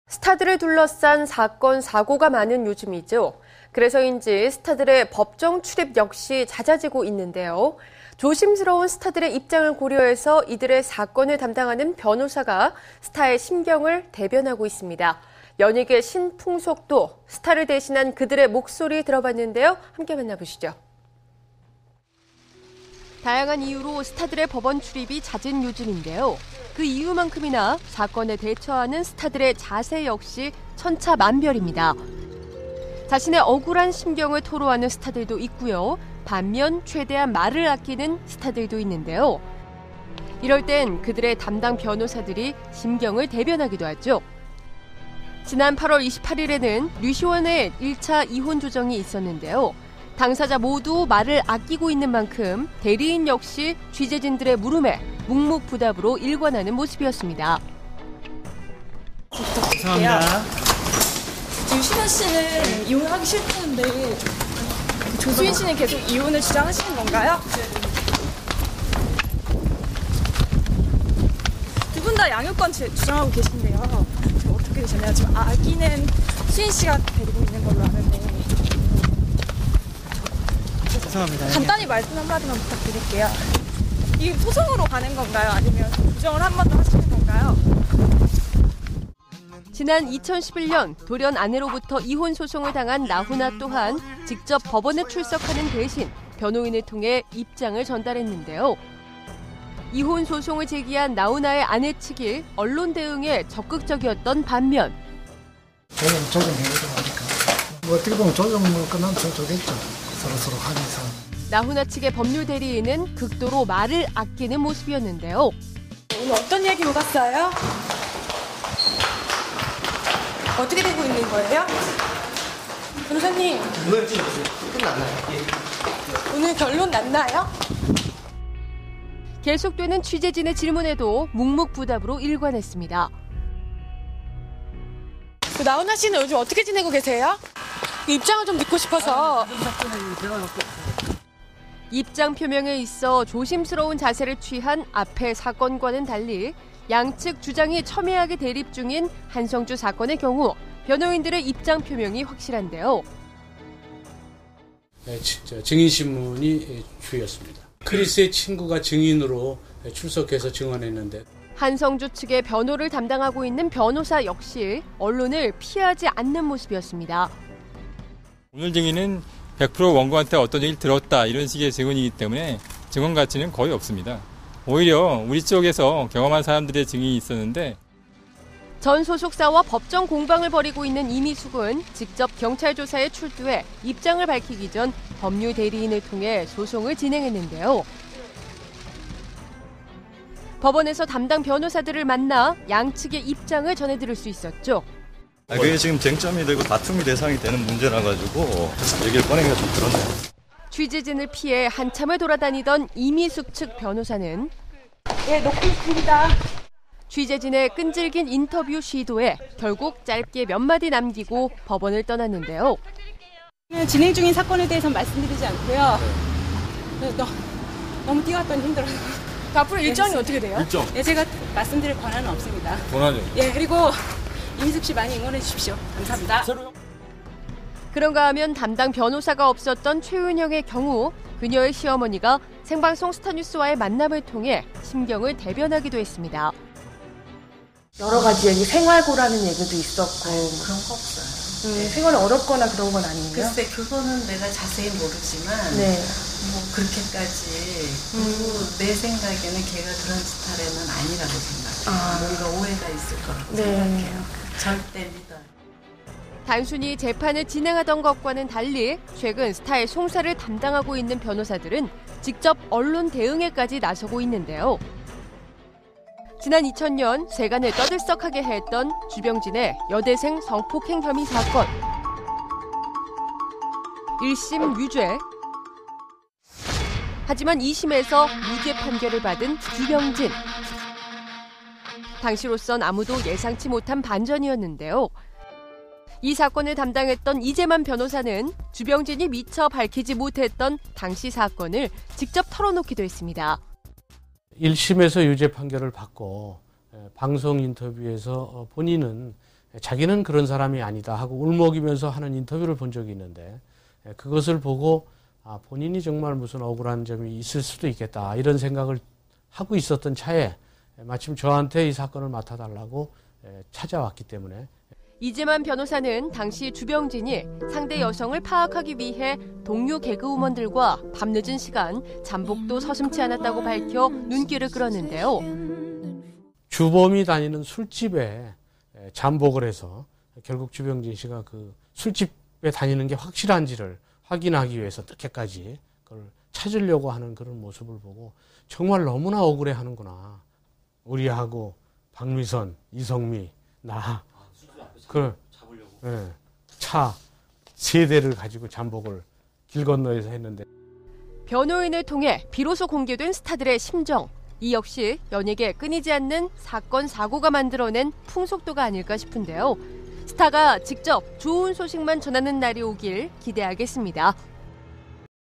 스타들을 둘러싼 사건, 사고가 많은 요즘이죠. 그래서인지 스타들의 법정 출입 역시 잦아지고 있는데요. 조심스러운 스타들의 입장을 고려해서 이들의 사건을 담당하는 변호사가 스타의 심경을 대변하고 있습니다. 연예계 신풍속도 스타를 대신한 그들의 목소리 들어봤는데요. 함께 만나보시죠. 다양한 이유로 스타들의 법원 출입이 잦은 요즘인데요. 그 이유만큼이나 사건에 대처하는 스타들의 자세 역시 천차만별입니다. 자신의 억울한 심경을 토로하는 스타들도 있고요. 반면 최대한 말을 아끼는 스타들도 있는데요. 이럴 땐 그들의 담당 변호사들이 심경을 대변하기도 하죠. 지난 8월 28일에는 류시원의 1차 이혼 조정이 있었는데요. 당사자 모두 말을 아끼고 있는 만큼 대리인 역시 취재진들의 물음에 묵묵부답으로 일관하는 모습이었습니다. 죄송합니다. 류시원 씨는 이혼하기 싫다는데 조수인 씨는 계속 이혼을 주장하시는 건가요? 두 분 다 양육권 주장하고 계신데요. 지금 어떻게 되셨나요? 지금 아기는 수인 씨가 데리고 있는 걸로 아는데. 죄송합니다. 간단히 말씀 한마디만 부탁드릴게요. 이 소송으로 가는 건가요? 아니면 조정을 한 번 더 하시는 건가요? 지난 2011년 돌연 아내로부터 이혼 소송을 당한 나훈아 또한 직접 법원에 출석하는 대신 변호인을 통해 입장을 전달했는데요. 이혼 소송을 제기한 나훈아의 아내 측이 언론 대응에 적극적이었던 반면 저는 조정해보자고 하니까 어떻게 보면 조정을 끝나면 좋겠죠. 서로 하면서. 나훈아 측의 법률 대리인은 극도로 말을 아끼는 모습이었는데요. 오늘 어떤 얘기 오갔어요? 어떻게 되고 있는 거예요? 변호사님. 오늘 끝났나요? 오늘 결론 났나요? 계속되는 취재진의 질문에도 묵묵부답으로 일관했습니다. 나훈아 씨는 요즘 어떻게 지내고 계세요? 입장을 좀 듣고 싶어서. 입장 표명에 있어 조심스러운 자세를 취한 앞의 사건과는 달리 양측 주장이 첨예하게 대립 중인 한성주 사건의 경우 변호인들의 입장 표명이 확실한데요. 증인신문이 주였습니다. 크리스의 친구가 증인으로 출석해서 증언했는데 한성주 측의 변호를 담당하고 있는 변호사 역시 언론을 피하지 않는 모습이었습니다. 오늘 증인은 100% 원고한테 어떤 얘기를 들었다 이런 식의 증언이기 때문에 증언 가치는 거의 없습니다. 오히려 우리 쪽에서 경험한 사람들의 증인이 있었는데 전 소속사와 법정 공방을 벌이고 있는 이미숙은 직접 경찰 조사에 출두해 입장을 밝히기 전 법률 대리인을 통해 소송을 진행했는데요. 법원에서 담당 변호사들을 만나 양측의 입장을 전해들을 수 있었죠. 그게 지금 쟁점이 되고 다툼이 대상이 되는 문제라 가지고 얘기를 꺼내기가 좀 그렇네요. 취재진을 피해 한참을 돌아다니던 이미숙 측 변호사는 네, 놓고 있습니다. 취재진의 끈질긴 인터뷰 시도에 결국 짧게 몇 마디 남기고 법원을 떠났는데요. 진행 중인 사건에 대해서는 말씀드리지 않고요. 너무 뛰어왔더니 힘들어요. 앞으로 일정이 어떻게 돼요? 일정? 네, 제가 말씀드릴 권한은 없습니다. 권한이? 예, 그리고 이미숙 씨 많이 응원해 주십시오. 감사합니다. 그런가 하면 담당 변호사가 없었던 최은영의 경우 그녀의 시어머니가 생방송 스타뉴스와의 만남을 통해 심경을 대변하기도 했습니다. 여러 가지 얘기, 생활고라는 얘기도 있었고. 그런 거 없어요. 생활이 어렵거나 그런 건 아니에요? 글쎄, 그거는 내가 자세히 모르지만 네. 뭐 그렇게까지 그리고 내 생각에는 걔가 그런 스타일은 아니라고 생각해요. 뭔가 오해가 있을 거라고 생각해요. 절대 믿어요. 단순히 재판을 진행하던 것과는 달리 최근 스타의 송사를 담당하고 있는 변호사들은 직접 언론 대응에까지 나서고 있는데요. 지난 2000년 세간을 떠들썩하게 했던 주병진의 여대생 성폭행 혐의 사건. 1심 유죄. 하지만 2심에서 무죄 판결을 받은 주병진. 당시로선 아무도 예상치 못한 반전이었는데요. 이 사건을 담당했던 이재만 변호사는 주병진이 미처 밝히지 못했던 당시 사건을 직접 털어놓기도 했습니다. 1심에서 유죄 판결을 받고 방송 인터뷰에서 본인은 자기는 그런 사람이 아니다 하고 울먹이면서 하는 인터뷰를 본 적이 있는데 그것을 보고 본인이 정말 무슨 억울한 점이 있을 수도 있겠다 이런 생각을 하고 있었던 차에 마침 저한테 이 사건을 맡아달라고 찾아왔기 때문에 이재만 변호사는 당시 주병진이 상대 여성을 파악하기 위해 동료 개그우먼들과 밤늦은 시간 잠복도 서슴지 않았다고 밝혀 눈길을 끌었는데요. 주범이 다니는 술집에 잠복을 해서 결국 주병진 씨가 그 술집에 다니는 게 확실한지를 확인하기 위해서 늦게까지 그걸 찾으려고 하는 그런 모습을 보고 정말 너무나 억울해하는구나. 우리하고 박미선, 이성미, 나 차 3대를 가지고 잠복을 길 건너에서 했는데 변호인을 통해 비로소 공개된 스타들의 심정. 이 역시 연예계 끊이지 않는 사건, 사고가 만들어낸 풍속도가 아닐까 싶은데요. 스타가 직접 좋은 소식만 전하는 날이 오길 기대하겠습니다.